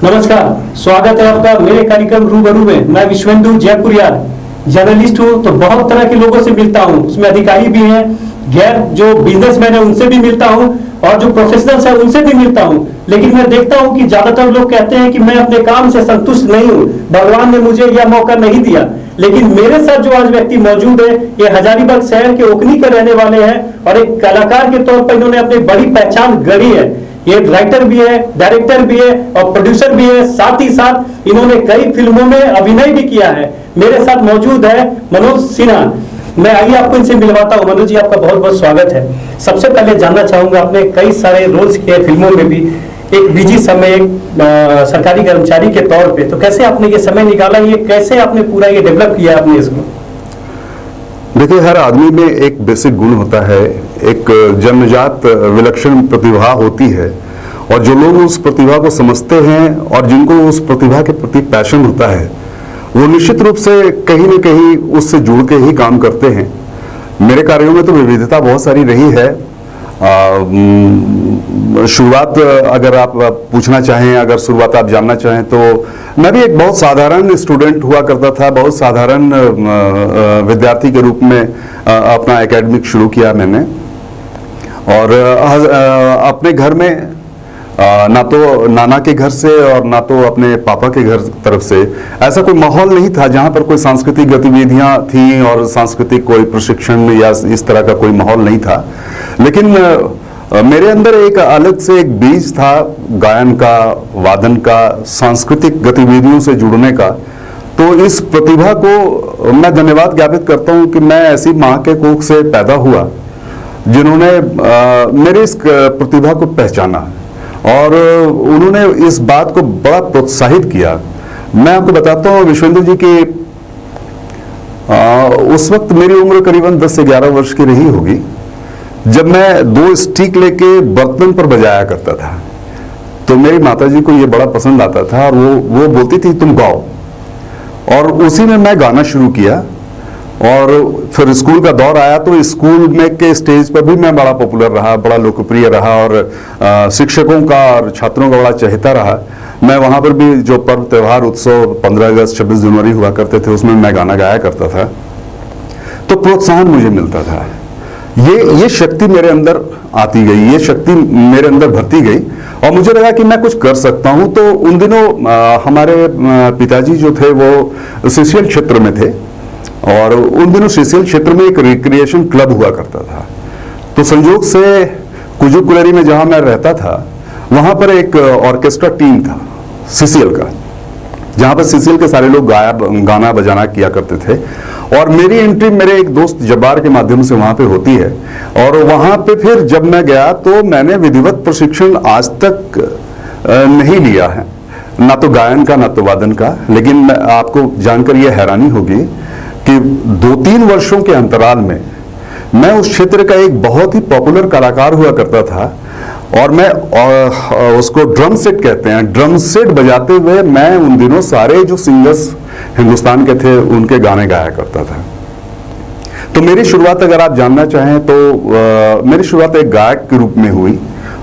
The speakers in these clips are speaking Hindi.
नमस्कार, स्वागत है आपका मेरे कार्यक्रम रूबरू में। मैं विश्वेंदु जयपुरिया जर्नलिस्ट हूँ, तो बहुत तरह के लोगों से मिलता हूँ। उसमें अधिकारी भी हैं, गैर जो बिजनेसमैन है उनसे भी मिलता हूँ, और जो प्रोफेशनल्स है उनसे भी मिलता हूँ। लेकिन मैं देखता हूँ कि ज्यादातर लोग कहते हैं कि मैं अपने काम से संतुष्ट नहीं हूँ, भगवान ने मुझे यह मौका नहीं दिया। लेकिन मेरे साथ जो आज व्यक्ति मौजूद है, ये हजारीबाग शहर के ओखनी के रहने वाले हैं, और एक कलाकार के तौर पर इन्होंने अपनी बड़ी पहचान गढ़ी है। ये राइटर भी है, डायरेक्टर भी है और प्रोड्यूसर भी है। साथ ही साथ इन्होंने कई फिल्मों में अभिनय भी किया है। मेरे साथ मौजूद है मनोज सिन्हा। मैं आइए आपको इनसे मिलवाता हूँ। मनोज जी, आपका बहुत बहुत स्वागत है। सबसे पहले जानना चाहूंगा, आपने कई सारे रोल्स किए फिल्मों में भी, एक बिजी समय, एक सरकारी कर्मचारी के तौर पे, तो कैसे आपने ये समय निकाला, ये कैसे आपने पूरा ये डेवलप किया आपने इसको? देखिए, हर आदमी में एक बेसिक गुण होता है, एक जन्मजात विलक्षण प्रतिभा होती है, और जो लोग उस प्रतिभा को समझते हैं और जिनको उस प्रतिभा के प्रति पैशन होता है, वो निश्चित रूप से कहीं न कहीं उससे जुड़ के ही काम करते हैं। मेरे कार्यों में तो विविधता बहुत सारी रही है। शुरुआत अगर आप पूछना चाहें, अगर शुरुआत आप जानना चाहें, तो मैं भी एक बहुत साधारण स्टूडेंट हुआ करता था। बहुत साधारण विद्यार्थी के रूप में अपना एकेडमिक शुरू किया मैंने, और अपने घर में ना तो नाना के घर से और ना तो अपने पापा के घर तरफ से ऐसा कोई माहौल नहीं था जहां पर कोई सांस्कृतिक गतिविधियां थी और सांस्कृतिक कोई प्रशिक्षण या इस तरह का कोई माहौल नहीं था। लेकिन मेरे अंदर एक अलग से एक बीज था, गायन का, वादन का, सांस्कृतिक गतिविधियों से जुड़ने का। तो इस प्रतिभा को मैं धन्यवाद ज्ञापित करता हूं कि मैं ऐसी मां के कोख से पैदा हुआ जिन्होंने मेरी इस प्रतिभा को पहचाना और उन्होंने इस बात को बड़ा प्रोत्साहित किया। मैं आपको बताता हूँ विश्वेंद्र जी की उस वक्त मेरी उम्र करीबन 10 से 11 वर्ष की रही होगी, जब मैं 2 स्टिक लेके बर्तन पर बजाया करता था। तो मेरी माताजी को ये बड़ा पसंद आता था और वो बोलती थी तुम गाओ, और उसी में मैं गाना शुरू किया। और फिर स्कूल का दौर आया तो स्कूल में के स्टेज पर भी मैं बड़ा पॉपुलर रहा, बड़ा लोकप्रिय रहा, और शिक्षकों का और छात्रों का बड़ा चहेता रहा। मैं वहाँ पर भी जो पर्व त्यौहार उत्सव 15 अगस्त 26 जनवरी हुआ करते थे, उसमें मैं गाना गाया करता था, तो प्रोत्साहन मुझे मिलता था। ये शक्ति मेरे अंदर आती गई, ये शक्ति मेरे अंदर भरती गई, और मुझे लगा कि मैं कुछ कर सकता हूँ। तो उन दिनों हमारे पिताजी जो थे वो सीसीएल क्षेत्र में थे, और उन दिनों सीसीएल क्षेत्र में एक रिक्रिएशन क्लब हुआ करता था। तो संयोग से कुजुकुलरी में जहां मैं रहता था, वहां पर एक ऑर्केस्ट्रा टीम था सीसीएल का, जहां पर सीसीएल के सारे लोग गाना बजाना किया करते थे। और मेरी एंट्री मेरे एक दोस्त जब्बार के माध्यम से वहां पे होती है, और वहां पे फिर जब मैं गया तो मैंने विधिवत प्रशिक्षण आज तक नहीं लिया है, ना तो गायन का ना तो वादन का। लेकिन आपको जानकर यह हैरानी होगी कि 2-3 वर्षों के अंतराल में मैं उस क्षेत्र का एक बहुत ही पॉपुलर कलाकार हुआ करता था, और मैं उसको ड्रम सेट कहते हैं, ड्रम सेट बजाते हुए मैं उन दिनों सारे जो सिंगर्स हिंदुस्तान के थे उनके गाने गाया करता था। तो मेरी शुरुआत अगर आप जानना चाहें तो मेरी शुरुआत एक गायक के रूप में हुई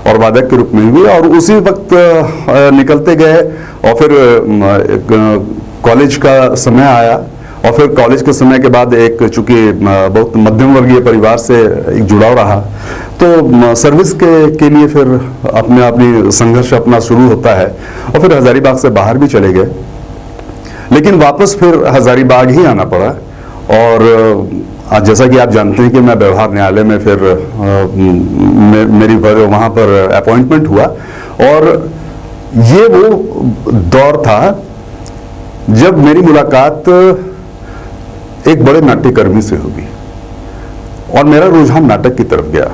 और वादक के रूप में हुई, और उसी वक्त निकलते गए, और फिर कॉलेज का समय आया, और फिर कॉलेज के समय के बाद एक चूंकि बहुत मध्यम वर्गीय परिवार से एक जुड़ाव रहा, तो सर्विस के लिए फिर अपनी संघर्ष अपना शुरू होता है, और फिर हजारीबाग से बाहर भी चले गए। लेकिन वापस फिर हजारीबाग ही आना पड़ा, और आज जैसा कि आप जानते हैं कि मैं व्यवहार न्यायालय में फिर मेरी वहाँ पर अपॉइंटमेंट हुआ। और ये वो दौर था जब मेरी मुलाकात एक बड़े नाट्यकर्मी से होगी, और मेरा रुझान नाटक की तरफ गया।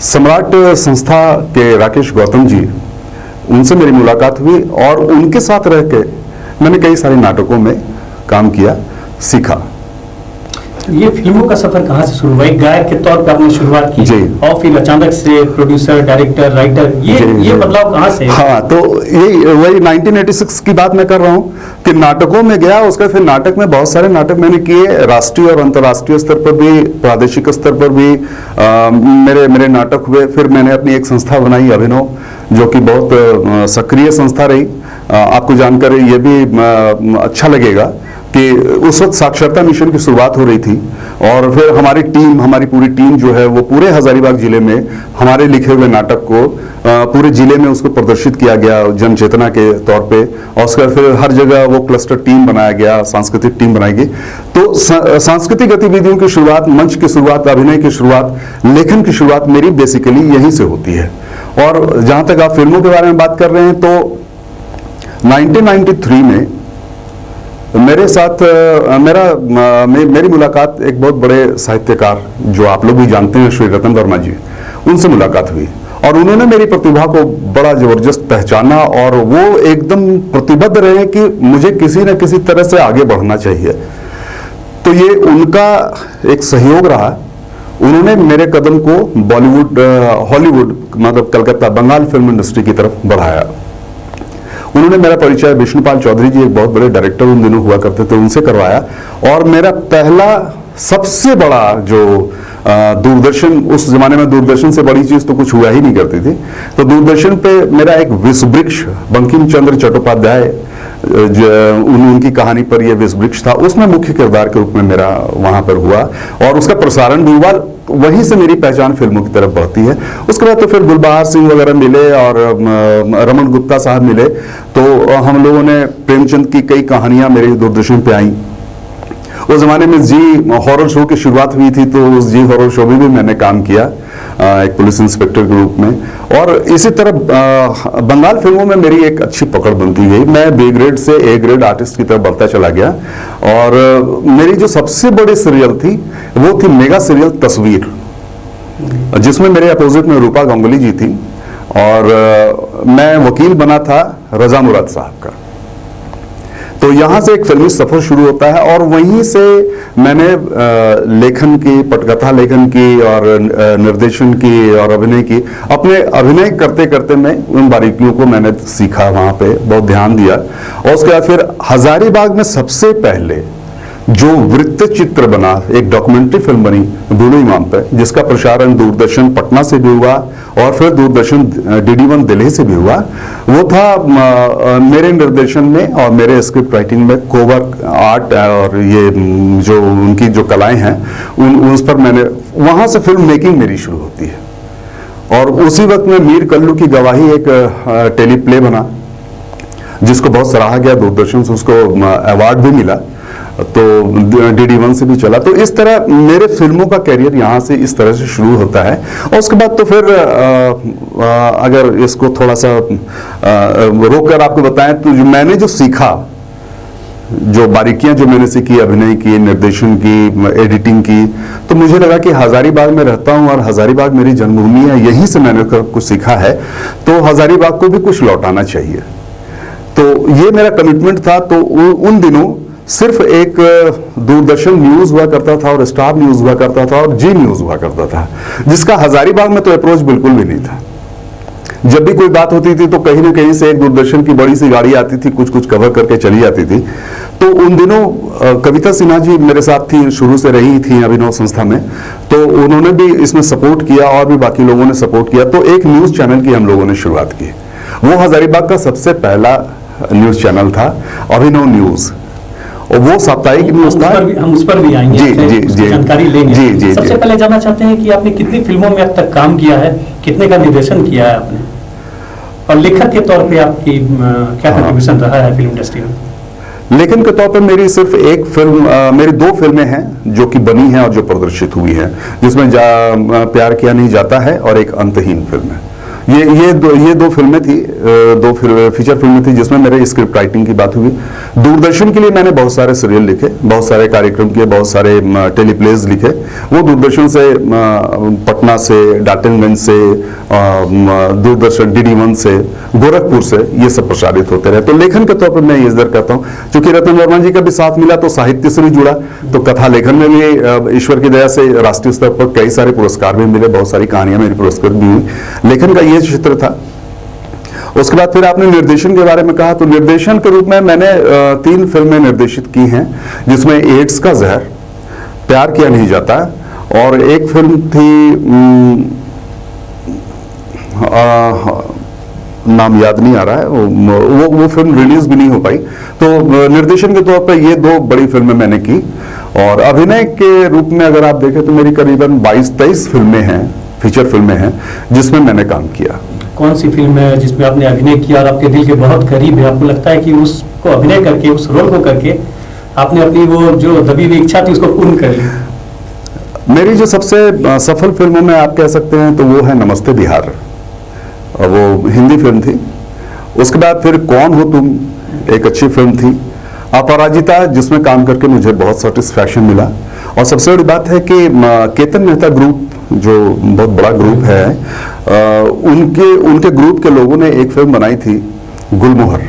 सम्राट संस्था के राकेश गौतम जी, उनसे मेरी मुलाकात हुई, और उनके साथ रह के मैंने कई सारे नाटकों में काम किया, सीखा। ये फिल्मों का सफर कहाँ से शुरू हुआ? एक गायक के तौर पे आपने शुरुआत की जी। और फिर अचानक से प्रोड्यूसर, डायरेक्टर, राइटर, ये बदलाव कहाँ से? हाँ, तो यही वही 1986 की बात मैं कर रहा हूँ कि नाटकों में गया। उसका फिर नाटक में बहुत सारे नाटक मैंने किए, राष्ट्रीय और अंतर्राष्ट्रीय स्तर पर भी, प्रादेशिक स्तर पर भी मेरे नाटक हुए। फिर मैंने अपनी एक संस्था बनाई अभिनव, जो कि बहुत सक्रिय संस्था रही। आपको जानकर ये भी अच्छा लगेगा कि उस वक्त साक्षरता मिशन की शुरुआत हो रही थी, और फिर हमारी पूरी टीम जो है वो पूरे हजारीबाग जिले में हमारे लिखे हुए नाटक को पूरे जिले में उसको प्रदर्शित किया गया जन चेतना के तौर पे, और उसके बाद फिर हर जगह वो क्लस्टर टीम बनाया गया, सांस्कृतिक टीम बनाई गई। तो सांस्कृतिक गतिविधियों की शुरुआत, मंच की शुरुआत, अभिनय की शुरुआत, लेखन की शुरुआत मेरी बेसिकली यहीं से होती है। और जहां तक आप फिल्मों के बारे में बात कर रहे हैं, तो 1993 में मेरे साथ मेरी मुलाकात एक बहुत बड़े साहित्यकार, जो आप लोग भी जानते हैं, श्री रतन वर्मा जी, उनसे मुलाकात हुई। और उन्होंने मेरी प्रतिभा को बड़ा जबरदस्त पहचाना, और वो एकदम प्रतिबद्ध रहे कि मुझे किसी न किसी तरह से आगे बढ़ना चाहिए। तो ये उनका एक सहयोग रहा। उन्होंने मेरे कदम को बॉलीवुड, हॉलीवुड, मतलब कलकत्ता, बंगाल फिल्म इंडस्ट्री की तरफ बढ़ाया। उन्होंने मेरा परिचय विष्णुपाल चौधरी जी, एक बहुत बड़े डायरेक्टर उन दिनों हुआ करते थे, उनसे करवाया। और मेरा पहला सबसे बड़ा जो दूरदर्शन, उस जमाने में दूरदर्शन से बड़ी चीज तो कुछ हुआ ही नहीं करती थी, तो दूरदर्शन पे मेरा एक विषवृक्ष, बंकिम चंद्र चट्टोपाध्याय उनकी कहानी पर यह विषवृक्ष था, उसमें मुख्य किरदार के रूप में मेरा वहां पर हुआ, और उसका प्रसारण भी हुआ। वहीं से मेरी पहचान फिल्मों की तरफ बढ़ती है। उसके बाद तो फिर गुलबहार सिंह वगैरह मिले, और रमन गुप्ता साहब मिले, तो हम लोगों ने प्रेमचंद की कई कहानियां मेरे दूरदर्शन पे आई। उस जमाने में जी हॉरर शो की शुरुआत हुई थी, तो उस जी हॉरर शो में भी मैंने काम किया एक पुलिस इंस्पेक्टर के रूप में। और इसी तरह बंगाल फिल्मों में मेरी एक अच्छी पकड़ बनती गई। मैं बी ग्रेड से ए ग्रेड आर्टिस्ट की तरफ बढ़ता चला गया। और मेरी जो सबसे बड़ी सीरियल थी वो थी मेगा सीरियल तस्वीर, जिसमें मेरे अपोजिट में रूपा गांगुली जी थी, और मैं वकील बना था रजा मुराद साहब का। तो यहाँ से एक फिल्मी सफर शुरू होता है, और वहीं से मैंने लेखन की, पटकथा लेखन की, और निर्देशन की, और अभिनय की। अपने अभिनय करते करते मैं उन बारीकियों को मैंने सीखा, वहाँ पे बहुत ध्यान दिया। और उसके बाद फिर हजारीबाग में सबसे पहले जो वृत्त चित्र बना, एक डॉक्यूमेंट्री फिल्म बनी बूढ़े इमाम पे, जिसका प्रसारण दूरदर्शन पटना से भी हुआ, और फिर दूरदर्शन DD1 दिल्ली से भी हुआ। वो था मेरे निर्देशन में और मेरे स्क्रिप्ट राइटिंग में कोवर्क आर्ट, और ये जो उनकी जो कलाएं हैं उस पर मैंने, वहां से फिल्म मेकिंग मेरी शुरू होती है। और उसी वक्त में मीर कल्लू की गवाही एक टेली प्ले बना, जिसको बहुत सराहा गया दूरदर्शन से, उसको अवार्ड भी मिला, तो DD1 से भी चला। तो इस तरह मेरे फिल्मों का कैरियर यहाँ से इस तरह से शुरू होता है। और उसके बाद तो फिर अगर इसको थोड़ा सा रोक कर आपको बताएं, तो मैंने जो सीखा, जो बारीकियां जो मैंने सीखी, अभिनय की, निर्देशन की, एडिटिंग की, तो मुझे लगा कि हजारीबाग में रहता हूं और हजारीबाग मेरी जन्मभूमि है, यहीं से मैंने कुछ सीखा है, तो हजारीबाग को भी कुछ लौटाना चाहिए। तो ये मेरा कमिटमेंट था। तो उन दिनों सिर्फ एक दूरदर्शन न्यूज हुआ करता था, और स्टार न्यूज हुआ करता था, और जी न्यूज हुआ करता था, जिसका हजारीबाग में तो अप्रोच बिल्कुल भी नहीं था। जब भी कोई बात होती थी तो कहीं ना कहीं से एक दूरदर्शन की बड़ी सी गाड़ी आती थी, कुछ कुछ कवर करके चली जाती थी। तो उन दिनों कविता सिन्हा जी मेरे साथ थी, शुरू से रही थी अभिनव संस्था में, तो उन्होंने भी इसमें सपोर्ट किया, और भी बाकी लोगों ने सपोर्ट किया। तो एक न्यूज चैनल की हम लोगों ने शुरुआत की। वो हजारीबाग का सबसे पहला न्यूज चैनल था, अभिनव न्यूज, और वो साप्ताहिक न्यूज था। हम उस पर भी आएंगे, जी, जानकारी लेंगे। जी, सबसे पहले जानना चाहते हैं कि आपने कितनी फिल्मों में अब तक काम किया है, कितने का निर्देशन किया है आपने, और लेखक के तौर पे आपकी क्या कंट्रीब्यूशन रहा है फिल्म इंडस्ट्री में? लेखन के तौर पर मेरी सिर्फ एक फिल्म, मेरी 2 फिल्में हैं जो कि बनी हैं और जो प्रदर्शित हुई हैं, जिसमें प्यार किया नहीं जाता है और एक अंतहीन फिल्म है। ये दो फिल्में थी, फीचर फिल्में थी जिसमें मेरे स्क्रिप्ट राइटिंग की बात हुई। दूरदर्शन के लिए मैंने बहुत सारे सीरियल लिखे, बहुत सारे कार्यक्रम किए, बहुत सारे टेलीप्लेज लिखे। वो दूरदर्शन से, पटना से, डाल्टनगंज से, दूरदर्शन DD1 से, गोरखपुर से, ये सब प्रसारित होते रहे। तो लेखन के तौर पर मैं ये इधर कहता हूँ, क्योंकि रतन वर्मा जी का भी साथ मिला तो साहित्य से भी जुड़ा, तो कथा लेखन में भी ईश्वर की दया से राष्ट्रीय स्तर पर कई सारे पुरस्कार भी मिले, बहुत सारी कहानियां मेरी पुरस्कृत भी हुई। लेखन का ये क्षेत्र था। उसके बाद फिर आपने निर्देशन के बारे में कहा, तो निर्देशन के रूप में मैंने 3 फिल्में निर्देशित की हैं, जिसमें एड्स का जहर, प्यार किया नहीं जाता, और एक फिल्म थी, नाम याद नहीं आ रहा है, वो फिल्म रिलीज भी नहीं हो पाई। तो निर्देशन के तौर पर ये 2 बड़ी फिल्में मैंने की। और अभिनय के रूप में अगर आप देखें तो मेरी करीबन 22-23 फिल्में हैं, फीचर फिल्में हैं, जिसमें मैंने काम किया। कौन सी फिल्म है जिसमें आपने अभिनय किया और आपके दिल के बहुत करीब है, आपको लगता है कि उसको अभिनय करके, उस रोल को करके आपने अपनी वो जो दबी हुई इच्छा थी उसको पूर्ण कर लिया? मेरी जो सबसे सफल फिल्मों में आप कह सकते हैं तो वो है नमस्ते बिहार, वो हिंदी फिल्म थी। उसके बाद फिर कौन हो तुम, एक अच्छी फिल्म थी। अपराजिता, जिसमें काम करके मुझे बहुत सेटिस्फैक्शन मिला। और सबसे बड़ी बात है कि केतन मेहता ग्रुप, जो बहुत बड़ा ग्रुप है, उनके ग्रुप के लोगों ने एक फिल्म बनाई थी गुलमोहर।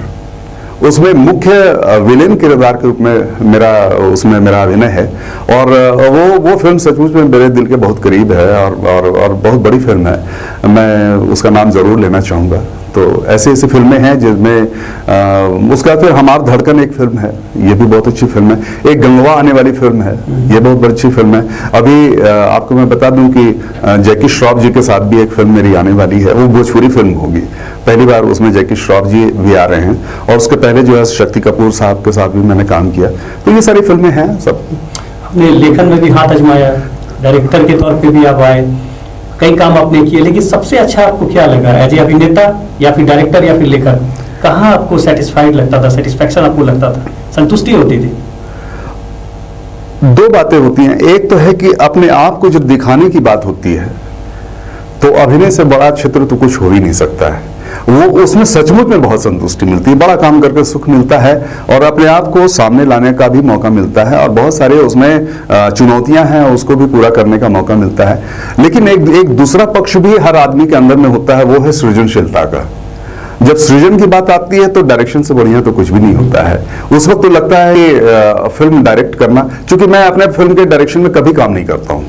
उसमें मुख्य विलेन किरदार के रूप में उसमें मेरा अभिनय है। और वो फिल्म सचमुच में मेरे दिल के बहुत करीब है, और बहुत बड़ी फिल्म है। मैं उसका नाम जरूर लेना चाहूँगा। तो ऐसी फिल्में हैं जिसमें, उसका फिर हमार धड़कन एक फिल्म है, ये भी बहुत अच्छी फिल्म है। एक गंगवा आने वाली फिल्म है, ये बहुत अच्छी फिल्म है। अभी आपको मैं बता दूं कि जैकी श्रॉफ जी के साथ भी एक फिल्म मेरी आने वाली है, वो भोजपुरी फिल्म होगी। पहली बार उसमें जैकी श्रॉफ जी भी आ रहे हैं, और उसके पहले जो है शक्ति कपूर साहब के साथ भी मैंने काम किया। तो ये सारी फिल्में हैं सब। अपने लेखन में भी हाथ आजमाया, डायरेक्टर के तौर पे भी आप आए, कई काम आपने किए, लेकिन सबसे अच्छा आपको क्या लगा, एज ए अभिनेता या फिर डायरेक्टर या फिर लेखक? कहाँ आपको सेटिस्फाइड लगता था, सेटिस्फैक्शन आपको लगता था, संतुष्टि होती थी? 2 बातें होती हैं। एक तो है कि अपने आप को जब दिखाने की बात होती है तो अभिनय से बड़ा क्षेत्र तो कुछ हो ही नहीं सकता है। वो उसमें सचमुच में बहुत संतुष्टि मिलती है, बड़ा काम करके सुख मिलता है, और अपने आप को सामने लाने का भी मौका मिलता है, और बहुत सारे उसमें चुनौतियां हैं, उसको भी पूरा करने का मौका मिलता है। लेकिन एक दूसरा पक्ष भी हर आदमी के अंदर में होता है, वो है सृजनशीलता का। जब सृजन की बात आती है तो डायरेक्शन से बढ़िया तो कुछ भी नहीं होता है। उस वक्त तो लगता है कि फिल्म डायरेक्ट करना, क्योंकि मैं अपने फिल्म के डायरेक्शन में कभी काम नहीं करता हूँ।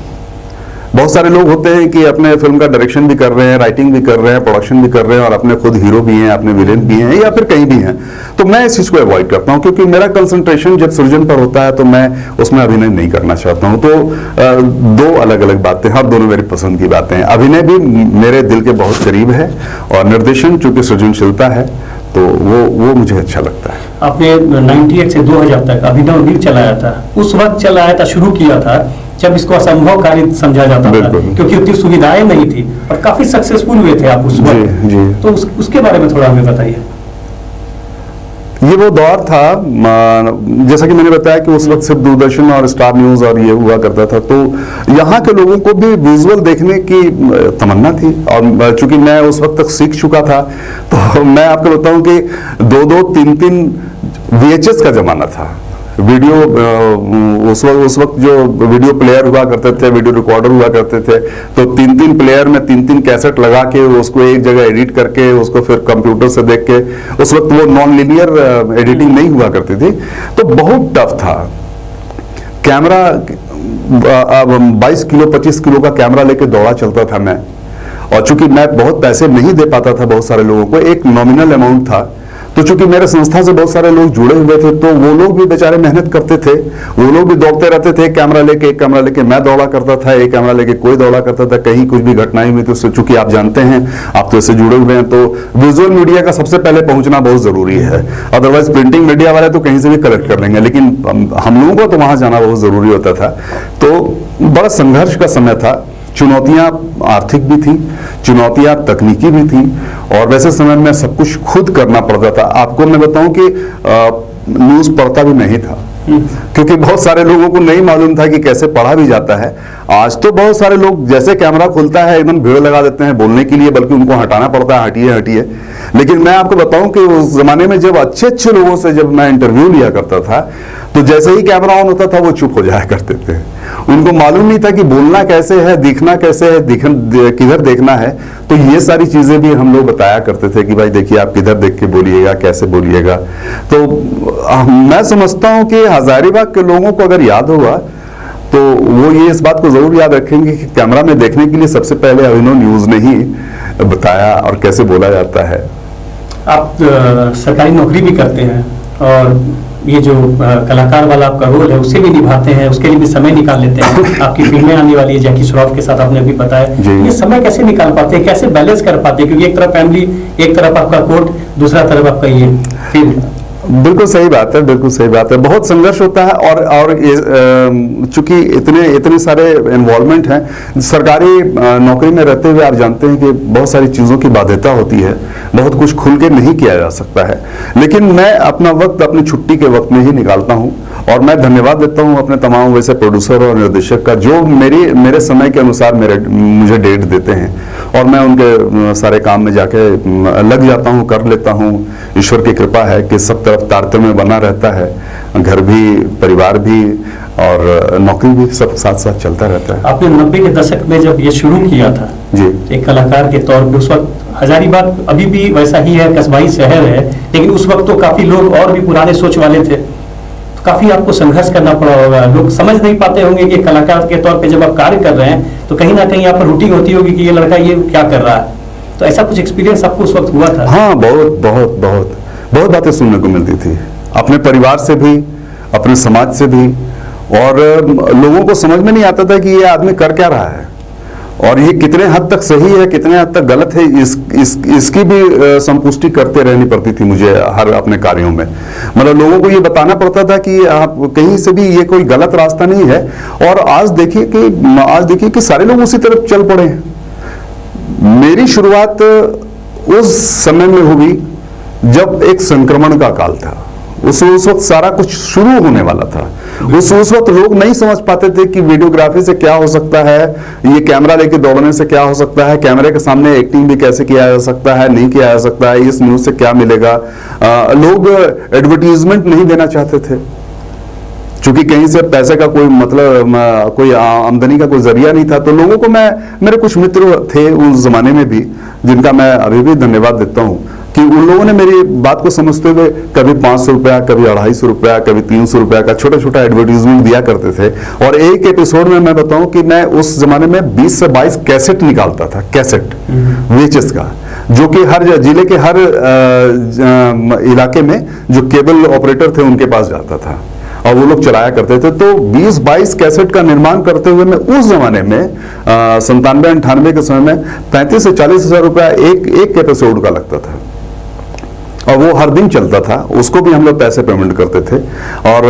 बहुत सारे लोग होते हैं कि अपने फिल्म का डायरेक्शन भी कर रहे हैं, राइटिंग भी कर रहे हैं, प्रोडक्शन भी कर रहे हैं, और अपने खुद हीरो भी हैं, अपने विलेन भी हैं, या फिर कहीं भी हैं। तो मैं इस चीज को अवॉइड करता हूं, क्योंकि मेरा कंसंट्रेशन जब सृजन पर होता है तो मैं उसमें अभिनय नहीं करना चाहता हूं। तो 2 अलग अलग बातें हैं, और दोनों मेरी पसंद की बातें हैं। अभिनय भी मेरे दिल के बहुत करीब है, और निर्देशन चूंकि सृजनशीलता है तो वो मुझे अच्छा लगता है। आपने 98 से 2000 तक अभिनव नीर चलाया था, उस वक्त चलाया था, शुरू किया था जब इसको असंभव कार्य समझा जाता था, क्योंकि उतनी सुविधाएं नहीं थी, और काफी सक्सेसफुल हुए थे आप उस वक्त। जी। तो उसके बारे में थोड़ा हमें बताइए। ये वो दौर था, जैसा कि मैंने बताया कि उस वक्त सिर्फ दूरदर्शन और स्टार न्यूज और ये हुआ करता था, तो यहाँ के लोगों को भी विजुअल देखने की तमन्ना थी। और चूंकि मैं उस वक्त तक सीख चुका था, तो मैं आपको बताऊं कि 2-2, 3-3 VHS का जमाना था। वीडियो उस वक्त जो वीडियो प्लेयर हुआ करते थे, वीडियो रिकॉर्डर हुआ करते थे, तो 3-3 प्लेयर में 3-3 कैसेट लगा के उसको एक जगह एडिट करके उसको फिर कंप्यूटर से देख के, उस वक्त वो नॉन लीनियर एडिटिंग नहीं हुआ करती थी, तो बहुत टफ था। कैमरा 22 किलो 25 किलो का कैमरा लेके दौड़ा चलता था मैं, और चूंकि मैं बहुत पैसे नहीं दे पाता था बहुत सारे लोगों को, एक नॉमिनल अमाउंट था, तो चूंकि मेरे संस्था से बहुत सारे लोग जुड़े हुए थे, तो वो लोग भी बेचारे मेहनत करते थे, वो लोग भी दौड़ते रहते थे। एक कैमरा लेके मैं दौड़ा करता था, एक कैमरा लेके कोई दौड़ा करता था। कहीं कुछ भी घटनाएं हुई तो चूंकि आप जानते हैं, आप तो इससे जुड़े हुए हैं, तो विजुअल मीडिया का सबसे पहले पहुंचना बहुत जरूरी है। अदरवाइज प्रिंटिंग मीडिया वाले तो कहीं से भी कलेक्ट कर लेंगे, लेकिन हम लोगों को तो वहां जाना बहुत जरूरी होता था। तो बड़ा संघर्ष का समय था, चुनौतियां आर्थिक भी थी, चुनौतियां तकनीकी भी थी, और वैसे समय में सब कुछ खुद करना पड़ता था। आपको मैं बताऊं कि न्यूज पढ़ता भी नहीं था, क्योंकि बहुत सारे लोगों को नहीं मालूम था कि कैसे पढ़ा भी जाता है। आज तो बहुत सारे लोग जैसे कैमरा खुलता है एकदम भीड़ लगा देते हैं बोलने के लिए, बल्कि उनको हटाना पड़ता है, हटिए हटिए। लेकिन मैं आपको बताऊं कि उस जमाने में जब अच्छे अच्छे लोगों से जब मैं इंटरव्यू लिया करता था, तो जैसे ही कैमरा ऑन होता था वो चुप हो जाया करते थे। उनको मालूम नहीं था कि बोलना कैसे है, दिखना कैसे है, किधर देखना है। तो ये सारी चीजें भी हम लोग बताया करते थे कि भाई देखिए आप किधर देख के बोलिएगा, कैसे बोलिएगा। तो मैं समझता हूं कि हजारीबाग के लोगों को अगर याद होगा तो वो ये इस बात को जरूर याद रखेंगे कि कैमरा में देखने के लिए सबसे पहले अभिनव न्यूज ने ही बताया और कैसे बोला जाता है। आप सरकारी नौकरी भी करते हैं और ये जो कलाकार वाला आपका रोल है उसे भी निभाते हैं, उसके लिए भी समय निकाल लेते हैं। आपकी फिल्में आने वाली है जैकी श्रॉफ के साथ, आपने अभी बताया। ये समय कैसे निकाल पाते हैं, कैसे बैलेंस कर पाते हैं? क्योंकि एक तरफ फैमिली, एक तरफ आपका कोर्ट, दूसरा तरफ आपका ये फिल्म। बिल्कुल सही बात है, बिल्कुल सही बात है। बहुत संघर्ष होता है और चूंकि इतने सारे इन्वॉल्वमेंट हैं सरकारी नौकरी में रहते हुए, आप जानते हैं कि बहुत सारी चीज़ों की बाध्यता होती है, बहुत कुछ खुल के नहीं किया जा सकता है। लेकिन मैं अपना वक्त अपनी छुट्टी के वक्त में ही निकालता हूं और मैं धन्यवाद देता हूं अपने तमाम वैसे प्रोड्यूसर और निर्देशक का जो मेरे समय के अनुसार मुझे डेट देते हैं और मैं उनके सारे काम में जाके लग जाता हूं, कर लेता हूं। ईश्वर की कृपा है कि सब तरफ तारतम्य बना रहता है, घर भी, परिवार भी और नौकरी भी, सब साथ साथ चलता रहता है। आपने 90 के दशक में जब ये शुरू किया था जी, एक कलाकार के तौर पे, उस वक्त हजारीबाग अभी भी वैसा ही है, कस्बाई शहर है, लेकिन उस वक्त तो काफी लोग और भी पुराने सोच वाले थे, तो काफी आपको संघर्ष करना पड़ा होगा। लोग समझ नहीं पाते होंगे कि कलाकार के तौर पे जब आप कार्य कर रहे हैं तो कहीं ना कहीं यहाँ पर रूटीन होती होगी कि ये लड़का ये क्या कर रहा है। तो ऐसा कुछ एक्सपीरियंस आपको उस वक्त हुआ था? हाँ, बहुत बहुत बहुत बहुत बातें सुनने को मिलती थी, अपने परिवार से भी, अपने समाज से भी, और लोगों को समझ में नहीं आता था कि ये आदमी कर क्या रहा है और ये कितने हद तक सही है, कितने हद तक गलत है। इसकी भी संपुष्टि करते रहनी पड़ती थी मुझे हर अपने कार्यों में। मतलब लोगों को ये बताना पड़ता था कि आप कहीं से भी ये कोई गलत रास्ता नहीं है। और आज देखिए कि सारे लोग उसी तरफ चल पड़े हैं। मेरी शुरुआत उस समय में हुई जब एक संक्रमण का काल था। उस वक्त सारा कुछ शुरू होने वाला था। उस वक्त लोग नहीं समझ पाते थे कि वीडियोग्राफी से क्या हो सकता है, ये कैमरा लेके दौड़ने से क्या हो सकता है, कैमरे के सामने एक्टिंग भी कैसे किया जा सकता है, नहीं किया जा सकता है, इस न्यूज से क्या मिलेगा। लोग एडवर्टीजमेंट नहीं देना चाहते थे क्योंकि कहीं से पैसे का कोई मतलब, कोई आमदनी का कोई जरिया नहीं था। तो लोगों को मेरे कुछ मित्र थे उस जमाने में भी, जिनका मैं अभी भी धन्यवाद देता हूँ कि उन लोगों ने मेरी बात को समझते हुए कभी 500 रुपया, कभी 250 रुपया, कभी 300 रुपया का छोटा छोटा एडवर्टीजमेंट दिया करते थे। और एक एपिसोड में मैं बताऊं कि मैं उस जमाने में 20 से 22 कैसेट निकालता था, कैसेट VHS का, जो कि हर जिले के हर इलाके में जो केबल ऑपरेटर थे उनके पास जाता था और वो लोग चलाया करते थे। तो 20-22 कैसेट का निर्माण करते हुए मैं उस जमाने में 97-98 के समय में 35 से 40 हजार रुपया एक एपिसोड का लगता था और वो हर दिन चलता था। उसको भी हम लोग पैसे पेमेंट करते थे और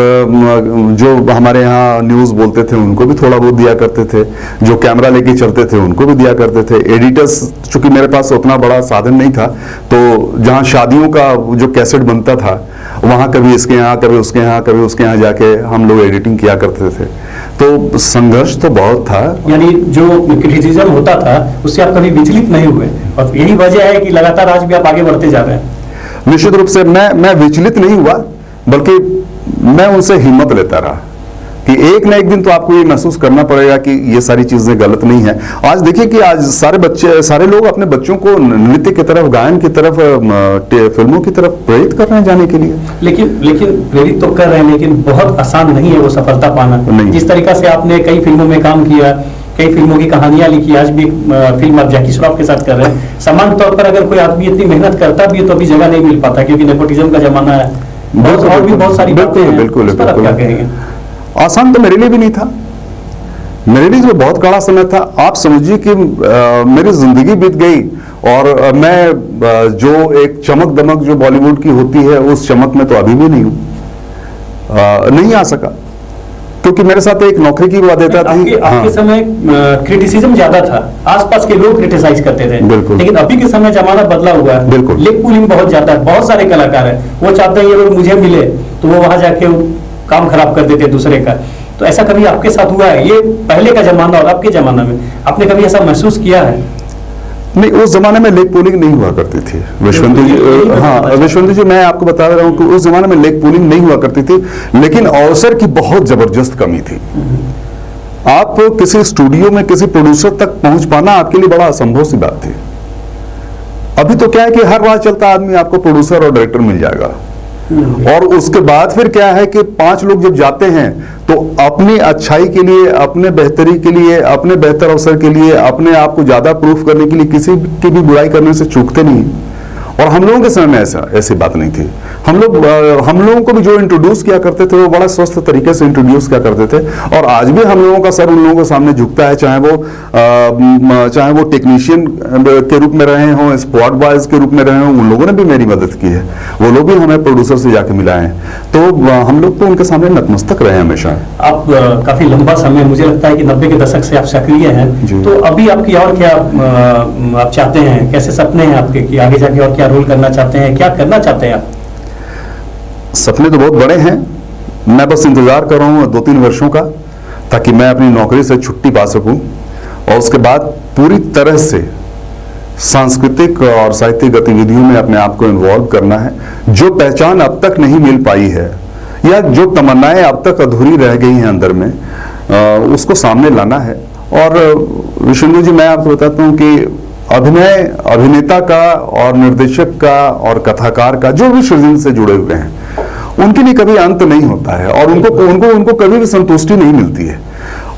जो हमारे यहाँ न्यूज़ बोलते थे उनको भी थोड़ा बहुत दिया करते थे, जो कैमरा लेके चलते थे उनको भी दिया करते थे। एडिटर्स, चूंकि मेरे पास उतना बड़ा साधन नहीं था, तो जहाँ शादियों का जो कैसेट बनता था वहाँ कभी इसके यहाँ, कभी उसके यहाँ, कभी उसके यहाँ जाके हम लोग एडिटिंग किया करते थे। तो संघर्ष तो बहुत था। यानी जो क्रिटिसिज्म होता था उससे आप कभी विचलित नहीं हुए और यही वजह है कि लगातार आज भी आप आगे बढ़ते जा रहे हैं। निश्चित रूप से मैं विचलित नहीं हुआ, बल्कि मैं उनसे हिम्मत लेता रहा कि एक ना एक दिन तो आपको ये महसूस करना पड़ेगा कि ये सारी चीजें गलत नहीं है। आज देखिए कि आज सारे लोग अपने बच्चों को नृत्य की तरफ, गायन की तरफ, फिल्मों की तरफ प्रेरित कर रहे हैं जाने के लिए। लेकिन प्रेरित तो कर रहे हैं, लेकिन बहुत आसान नहीं है वो सफलता पाना। जिस तरीका से आपने कई फिल्मों में काम किया, कई फिल्मों की कहानियां लिखी, आज भी फिल्म आप जैकी श्रॉफ के साथ कर रहे हैं। समान तौर पर अगर कोई आदमी इतनी मेहनत करता भी है तो अभी जगह नहीं मिल पाता क्योंकि नेपोटिज्म का जमाना है। और भी बहुत सारी बातें हैं। बिल्कुल, उस पर आप क्या कहेंगे? आसान तो मेरे लिए भी नहीं था। मेरे लिए जो बहुत कड़ा समय था, आप समझिए कि मेरी जिंदगी बीत गई और मैं जो एक चमक दमक जो बॉलीवुड की होती है उस चमक में तो अभी भी नहीं हूँ, नहीं आ सका क्योंकि मेरे साथ एक नौकरी की बाध्यता थी। आपके समय क्रिटिसिज्म ज्यादा था, आसपास के लोग क्रिटिसाइज करते थे। बिल्कुल। लेकिन अभी के समय जमाना बदला हुआ है। बिल्कुल। लेग पुलिंग बहुत ज्यादा है, बहुत सारे कलाकार हैं, वो चाहते हैं ये लोग मुझे मिले तो वो वहां जाके काम खराब कर देते दूसरे का। तो ऐसा कभी आपके साथ हुआ है? ये पहले का जमाना और अब के जमाना में आपने कभी ऐसा महसूस किया है? नहीं, उस जमाने में लेक पुलिंग नहीं हुआ करती थी विश्वेंद्र जी। हाँ विश्वेंद्र जी, मैं आपको बता रहा हूँ कि उस जमाने में लेक पुलिंग नहीं हुआ करती थी, लेकिन अवसर की बहुत जबरदस्त कमी थी। आप किसी स्टूडियो में किसी प्रोड्यूसर तक पहुंच पाना आपके लिए बड़ा असंभव सी बात थी। अभी तो क्या है कि हर रात चलता आदमी आपको प्रोड्यूसर और डायरेक्टर मिल जाएगा, और उसके बाद फिर क्या है कि 5 लोग जब जाते हैं तो अपनी अच्छाई के लिए, अपने बेहतरी के लिए, अपने बेहतर अवसर के लिए, अपने आप को ज्यादा प्रूफ करने के लिए किसी की भी बुराई करने से चूकते नहीं। और हम लोगों के समय में ऐसी बात नहीं थी। हम लोगों को भी जो इंट्रोड्यूस किया करते थे वो बड़ा स्वस्थ तरीके से इंट्रोड्यूस किया करते थे, और आज भी हम लोगों का सर उन लोगों के सामने झुकता है, चाहे वो टेक्नीशियन के रूप में रहे हों, स्पॉट बॉयज के रूप में रहे हों, उन लोगों ने भी मेरी मदद की है। वो लोग भी हमें प्रोड्यूसर से जाके मिलाए हैं, तो हम लोग तो उनके सामने नतमस्तक रहे हमेशा। आप काफी लंबा समय, मुझे लगता है कि 90 के दशक से आप सक्रिय हैं, तो अभी आपकी और क्या आप चाहते हैं, कैसे सपने हैं आपके कि आगे जाके और क्या रोल करना चाहते हैं, क्या करना चाहते हैं आप? सपने तो बहुत बड़े हैं, मैं बस इंतजार कर रहा हूँ 2-3 वर्षों का, ताकि मैं अपनी नौकरी से छुट्टी पा सकूं, और उसके बाद पूरी तरह से सांस्कृतिक और साहित्यिक गतिविधियों में अपने आप को इन्वॉल्व करना है। जो पहचान अब तक नहीं मिल पाई है, या जो तमन्नाएं अब तक अधूरी रह गई हैं अंदर में, उसको सामने लाना है। और विष्णु जी, मैं आपको बताता हूँ कि अभिनेता का और निर्देशक का और कथाकार का, जो भी सृजन से जुड़े हुए हैं, उनके लिए कभी अंत नहीं होता है, और उनको कभी भी संतुष्टि नहीं मिलती है,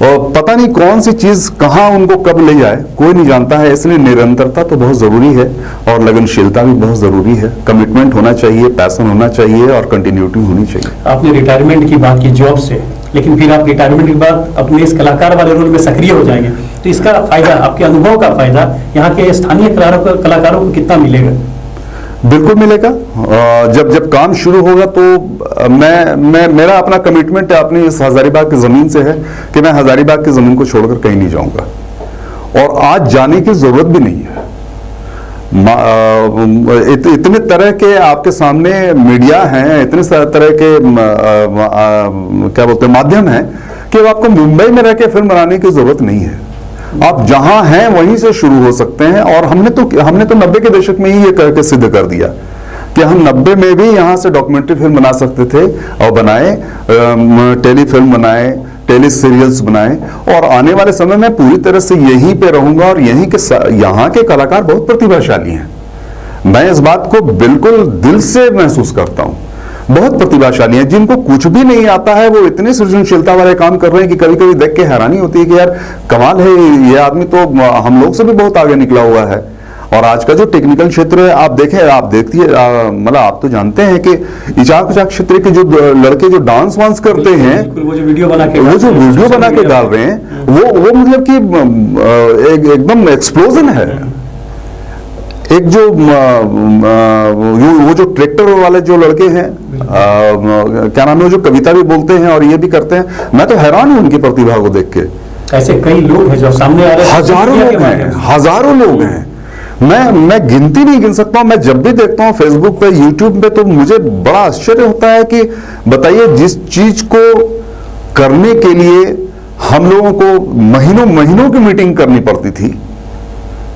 और पता नहीं कौन सी चीज कहां उनको कब ले जाए, कोई नहीं जानता है। इसलिए निरंतरता तो बहुत जरूरी है, और लगनशीलता भी बहुत जरूरी है। कमिटमेंट होना चाहिए, पैशन होना चाहिए, और कंटिन्यूटी होनी चाहिए। आपने रिटायरमेंट की बात की जॉब से, लेकिन फिर आप रिटायरमेंट के बाद अपने इस कलाकार वाले रोल में सक्रिय हो जाएंगे, तो इसका फायदा, आपके अनुभव का फायदा यहाँ के स्थानीय कलाकारों को कितना मिलेगा? बिल्कुल मिलेगा। जब काम शुरू होगा तो मेरा अपना कमिटमेंट है अपनी इस हजारीबाग की जमीन से है कि मैं हजारीबाग की जमीन को छोड़कर कहीं नहीं जाऊंगा, और आज जाने की जरूरत भी नहीं है। इतने तरह के आपके सामने मीडिया हैं, इतने तरह के क्या बोलते हैं माध्यम हैं, कि आपको मुंबई में रह के फिल्म बनाने की जरूरत नहीं है। आप जहां हैं वहीं से शुरू हो सकते हैं, और हमने तो 90 के दशक में ही ये करके सिद्ध कर दिया कि हम 90 में भी यहां से डॉक्यूमेंट्री फिल्म बना सकते थे, और बनाए, टेली फिल्म बनाए, टेली सीरियल्स बनाए, और आने वाले समय में पूरी तरह से यहीं पे रहूंगा। और यहाँ के कलाकार बहुत प्रतिभाशाली हैं, मैं इस बात को बिल्कुल दिल से महसूस करता हूं। बहुत प्रतिभाशाली हैं, जिनको कुछ भी नहीं आता है, वो इतनी सृजनशीलता वाले काम कर रहे हैं कि कभी कभी देख के हैरानी होती है कि यार कमाल है, ये आदमी तो हम लोग से भी बहुत आगे निकला हुआ है। और आज का जो टेक्निकल क्षेत्र है, आप देखिए, मतलब आप तो जानते हैं कि इचाक क्षेत्र के जो लड़के जो डांस वांस करते हैं, वो जो वीडियो बना के डाल रहे हैं, वो मतलब कि एकदम एक्सप्लोजन है। एक जो वो जो ट्रैक्टर वाले जो लड़के हैं, क्या नाम है, जो कविता भी बोलते हैं और ये भी करते हैं, मैं तो हैरान हूं उनकी प्रतिभा को देख के। ऐसे कई लोग हैं जो सामने आ रहे हैं, हजारों लोग हैं। मैं गिनती नहीं गिन सकता हूं। मैं जब भी देखता हूं फेसबुक पे, यूट्यूब पे, तो मुझे बड़ा आश्चर्य होता है कि बताइए, जिस चीज को करने के लिए हम लोगों को महीनों की मीटिंग करनी पड़ती थी,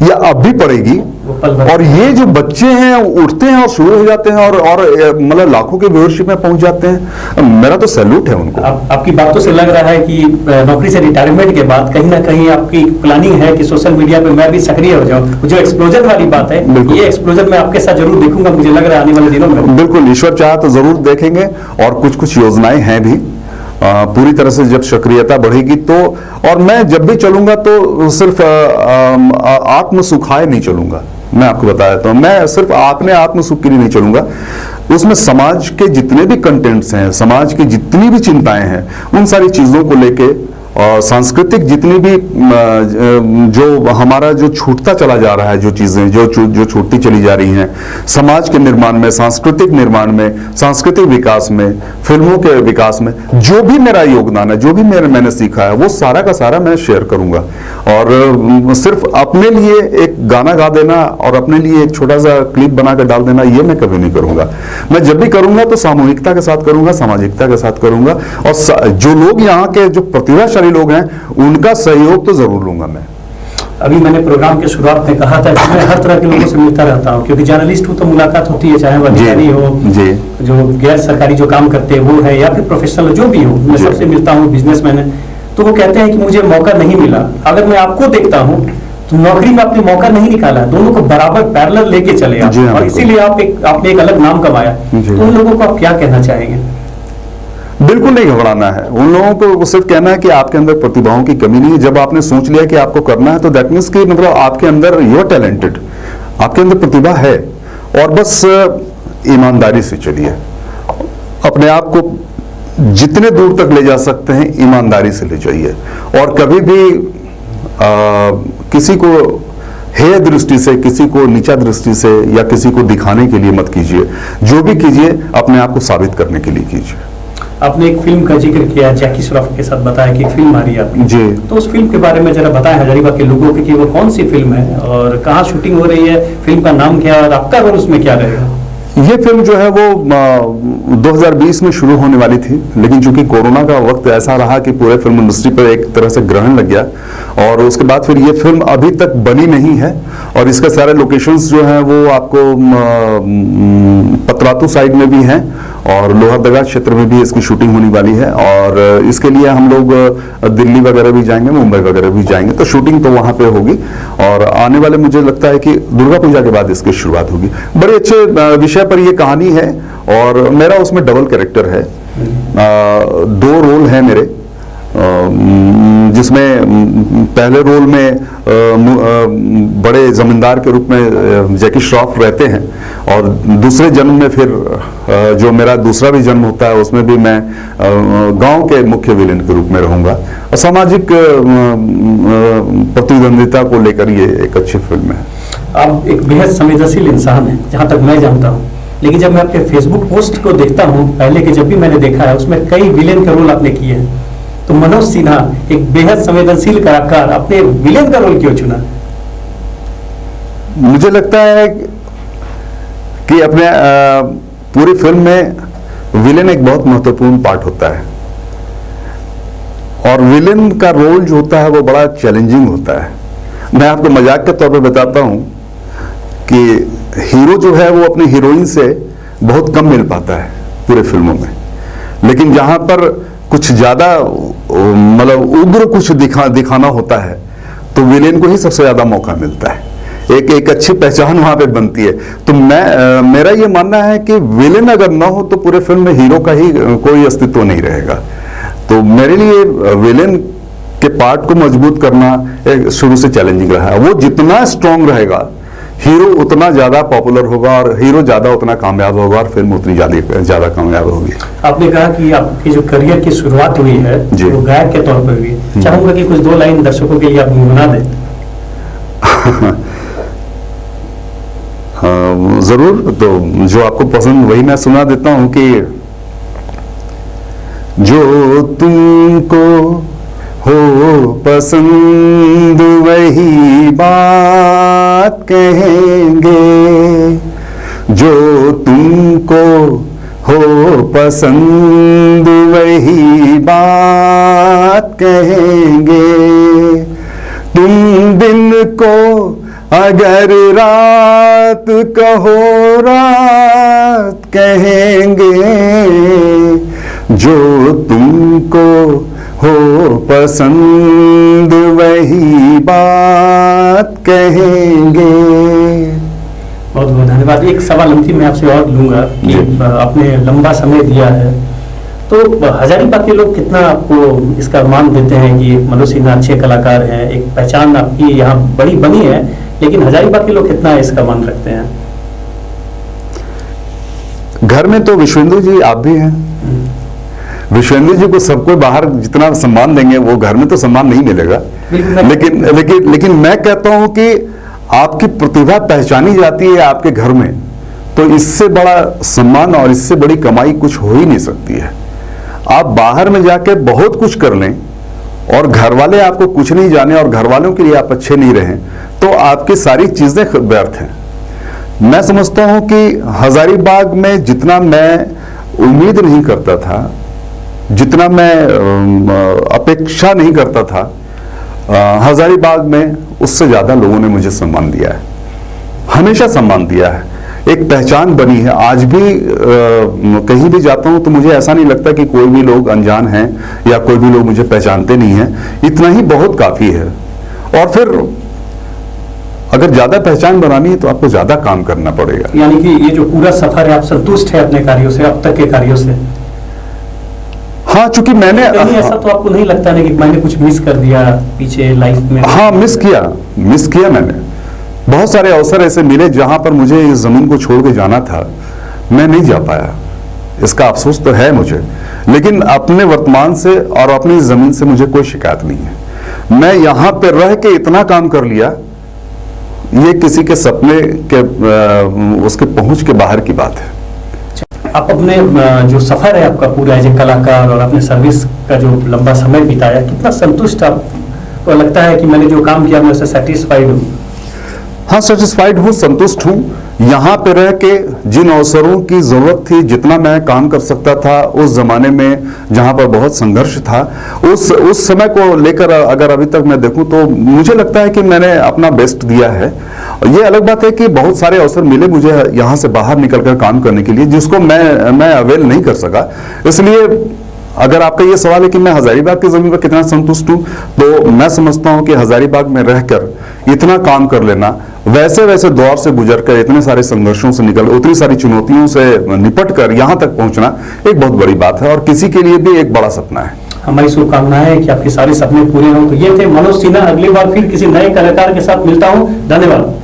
या अब भी पड़ेगी, और ये जो बच्चे हैं उठते हैं और शुरू हो जाते हैं, और मतलब लाखों के व्यूअरशिप में पहुंच जाते हैं। मेरा तो सैल्यूट है उनको। आपकी बातों से लग रहा है कि नौकरी से रिटायरमेंट के बाद कहीं ना कहीं आपकी प्लानिंग है कि सोशल मीडिया पे मैं भी सक्रिय हो जाऊं। जो एक्सप्लोजन वाली बात है, ये एक्सप्लोजन मैं आपके साथ जरूर देखूंगा, मुझे लग रहा है आने वाले दिनों में। बिल्कुल, ईश्वर चाहे तो जरूर देखेंगे, और कुछ योजनाएं हैं भी। पूरी तरह से जब सक्रियता बढ़ेगी तो, और मैं जब भी चलूंगा तो सिर्फ आत्म सुखाए नहीं चलूंगा। मैं आपको बताया तो मैं सिर्फ अपने आत्म सुख के लिए नहीं चलूंगा, उसमें समाज के जितने भी कंटेंट्स हैं, समाज की जितनी भी चिंताएं हैं, उन सारी चीजों को लेके और सांस्कृतिक जितनी भी जो हमारा जो छूटता चला जा रहा है, जो चीज़ें जो छूटती चली जा रही हैं समाज के निर्माण में, सांस्कृतिक निर्माण में, सांस्कृतिक विकास में, फिल्मों के विकास में, जो भी मेरा योगदान है, जो भी मैंने सीखा है, वो सारा का सारा मैं शेयर करूंगा। और सिर्फ अपने लिए एक गाना गा देना और अपने लिए एक छोटा सा क्लिप बना कर डाल देना, ये मैं कभी नहीं करूंगा। मैं जब भी करूंगा तो सामूहिकता के साथ करूंगा, सामाजिकता के साथ करूंगा, और जो लोग यहाँ के जो प्रतिभाशाली लोग हैं उनका सहयोग तो जरूर लूंगा मैं। अभी मैंने प्रोग्राम के शुरुआत में कहा था कि मैं हर तरह के लोगों से मिलता रहता हूं, क्योंकि जर्नलिस्ट हूं तो मुलाकात होती है, चाहे वो अधिकारी हो, जो गैर सरकारी जो काम करते हैं वो है, या फिर प्रोफेशनल जो भी हो, मैं सबसे मिलता हूं। बिजनेसमैन है तो वो कहते हैं कि मुझे मौका नहीं मिला। अगर मैं आपको देखता हूं तो नौकरी में आपने मौका नहीं निकाला, दोनों को बराबर पैरेलल लेके चले आप, और इसीलिए आपने एक अलग नाम कमाया। तो उन लोगों को आप क्या कहना चाहेंगे? बिल्कुल नहीं घबराना है। उन लोगों को सिर्फ कहना है कि आपके अंदर प्रतिभाओं की कमी नहीं है। जब आपने सोच लिया कि आपको करना है तो दैट मीन्स कि मतलब आपके अंदर यू आर टैलेंटेड, आपके अंदर प्रतिभा है, और बस ईमानदारी से चलिए। अपने आप को जितने दूर तक ले जा सकते हैं ईमानदारी से ले जाइए, और कभी भी किसी को हेय दृष्टि से, किसी को नीचा दृष्टि से या किसी को दिखाने के लिए मत कीजिए। जो भी कीजिए अपने आप को साबित करने के लिए कीजिए। आपने एक फिल्म का जिक्र किया, जैकी श्रॉफ के साथ बताया कि एक फिल्म आ रही है आपकी जी, तो उस फिल्म के बारे में जरा बताएं हजारीबाग के लोगों को कि वो कौन सी फिल्म है और कहाँ शूटिंग हो रही है, फिल्म का नाम क्या है और आपका रोल उसमें क्या रहेगा? ये फिल्म जो है वो 2020 में शुरू होने वाली थी, लेकिन चूंकि कोरोना का वक्त ऐसा रहा कि पूरे फिल्म इंडस्ट्री पर एक तरह से ग्रहण लग गया, और उसके बाद फिर ये फिल्म अभी तक बनी नहीं है। और इसके सारे लोकेशंस जो हैं वो आपको पतरातू साइड में भी हैं और लोहरदगा क्षेत्र में भी इसकी शूटिंग होने वाली है। और इसके लिए हम लोग दिल्ली वगैरह भी जाएंगे, मुंबई वगैरह भी जाएंगे, तो शूटिंग तो वहाँ पे होगी। और आने वाले मुझे लगता है कि दुर्गा पूजा के बाद इसकी शुरुआत होगी। बड़े अच्छे विषय पर ये कहानी है और मेरा उसमें डबल कैरेक्टर है। 2 रोल है मेरे, जिसमें पहले रोल में बड़े जमींदार के रूप में जैकी श्रॉफ रहते हैं, और दूसरे जन्म में फिर जो मेरा दूसरा भी जन्म होता है उसमें भी मैं गांव के मुख्य विलेन के रूप में रहूंगा। और सामाजिक प्रतिद्वंदिता को लेकर ये एक अच्छी फिल्म है। आप एक बेहद संवेदनशील इंसान हैं जहां तक मैं जानता हूं, लेकिन जब मैं आपके फेसबुक पोस्ट को देखता हूं, पहले के जब भी मैंने देखा है, उसमें कई विलेन का रोल आपने किए हैं। तो मनोज सिन्हा एक बेहद संवेदनशील कलाकार, अपने विलेन का रोल क्यों चुना? मुझे लगता है कि अपने पूरी फिल्म में विलेन एक बहुत महत्वपूर्ण पार्ट होता है, और विलेन का रोल जो होता है वो बड़ा चैलेंजिंग होता है। मैं आपको मजाक के तौर पे बताता हूं कि हीरो जो है वो अपनी हीरोइन से बहुत कम मिल पाता है पूरे फिल्मों में, लेकिन जहां पर कुछ ज्यादा मतलब उग्र कुछ दिखाना होता है तो विलेन को ही सबसे ज्यादा मौका मिलता है। एक अच्छी पहचान वहां पे बनती है। तो मेरा ये मानना है कि विलेन अगर ना हो तो पूरे फिल्म में हीरो का ही कोई अस्तित्व नहीं रहेगा। तो मेरे लिए विलेन के पार्ट को मजबूत करना शुरू से चैलेंजिंग रहा है। वो जितना स्ट्रांग रहेगा हीरो उतना ज्यादा पॉपुलर होगा, और हीरो ज्यादा उतना कामयाब होगा, और फिल्म उतनी ज्यादा कामयाब होगी। आपने कहा कि आपकी जो करियर की शुरुआत हुई है वो गायक के तौर पर हुई, चाहूंगा कि कुछ 2 लाइन दर्शकों के लिए आप गुनगुना दें। जरूर, तो जो आपको पसंद वही मैं सुना देता हूं कि जो तुमको हो पसंद वही बात कहेंगे, जो तुमको हो पसंद वही बात कहेंगे। तुम दिन को अगर रात कहो रात कहेंगे, जो तुमको हो पसंद वही बात कहेंगे। बहुत बहुत धन्यवाद। एक सवाल अंतिम मैं आपसे और लूंगा कि आपने लंबा समय दिया है, तो हजारीबाग के लोग कितना आपको इसका मान देते हैं कि मनोज सिन्हा अच्छे कलाकार हैं, एक पहचान आपकी यहाँ बड़ी बनी है, लेकिन हजारीबाग के लोग कितना इसका मान रखते हैं? घर में तो विश्वेंद्र जी आप भी हैं, विश्वेंद्र जी को सबको बाहर जितना सम्मान देंगे वो घर में तो सम्मान नहीं मिलेगा। लेकिन मैं कहता हूं कि आपकी प्रतिभा पहचानी जाती है आपके घर में, तो इससे बड़ा सम्मान और इससे बड़ी कमाई कुछ हो ही नहीं सकती है। आप बाहर में जाके बहुत कुछ कर लें और घर वाले आपको कुछ नहीं जाने और घर वालों के लिए आप अच्छे नहीं रहें, तो आपकी सारी चीजें व्यर्थ हैं। मैं समझता हूं कि हजारीबाग में जितना मैं उम्मीद नहीं करता था, जितना मैं अपेक्षा नहीं करता था, हजारीबाग में उससे ज्यादा लोगों ने मुझे सम्मान दिया है, हमेशा सम्मान दिया है। एक पहचान बनी है। आज भी कहीं भी जाता हूं तो मुझे ऐसा नहीं लगता कि कोई भी लोग अनजान हैं या कोई भी लोग मुझे पहचानते नहीं हैं। इतना ही बहुत काफी है। और फिर अगर ज्यादा पहचान बनानी है तो आपको ज्यादा काम करना पड़ेगा। यानी कि ये जो पूरा सफर है, आप संतुष्ट है अपने कार्यों से, अब तक के कार्यों से? हाँ, चूंकि मैंने ऐसा तो आपको नहीं लगता ना कि मैंने कुछ मिस कर दिया पीछे लाइफ में? हाँ, मिस किया मैंने। बहुत सारे अवसर ऐसे मिले जहां पर मुझे इस जमीन को छोड़ के जाना था, मैं नहीं जा पाया। इसका अफसोस तो है मुझे, लेकिन अपने वर्तमान से और अपनी जमीन से मुझे कोई शिकायत नहीं है। मैं यहां पर रह के इतना काम कर लिया, ये किसी के सपने के उसके पहुंच के बाहर की बात है। आप अपने जो सफर है आपका पूरा एज ए कलाकार और अपने सर्विस का जो लंबा समय बिताया, कितना संतुष्ट आपको लगता है कि मैंने जो काम किया मैं उससे सेटिस्फाइड हूँ? हाँ, सेटिस्फाइड हूँ, संतुष्ट हूँ। यहाँ पे रह के जिन अवसरों की जरूरत थी, जितना मैं काम कर सकता था उस जमाने में जहाँ पर बहुत संघर्ष था, उस समय को लेकर अगर अभी तक मैं देखूं तो मुझे लगता है कि मैंने अपना बेस्ट दिया है। ये अलग बात है कि बहुत सारे अवसर मिले मुझे यहाँ से बाहर निकलकर काम करने के लिए, जिसको मैं अवेल नहीं कर सका। इसलिए अगर आपका ये सवाल है कि मैं हजारीबाग की जमीन पर कितना संतुष्ट हूं, तो मैं समझता हूं कि हजारीबाग में रहकर इतना काम कर लेना, वैसे दौर से गुजरकर, इतने सारे संघर्षों से निकल, उतनी सारी चुनौतियों से निपट कर यहां तक पहुंचना एक बहुत बड़ी बात है और किसी के लिए भी एक बड़ा सपना है। हमारी शुभकामनाएं है कि आपके सारे सपने पूरे हों। तो ये थे मनोज सिन्हा। अगली बार फिर किसी नए कलाकार के साथ मिलता हूं। धन्यवाद।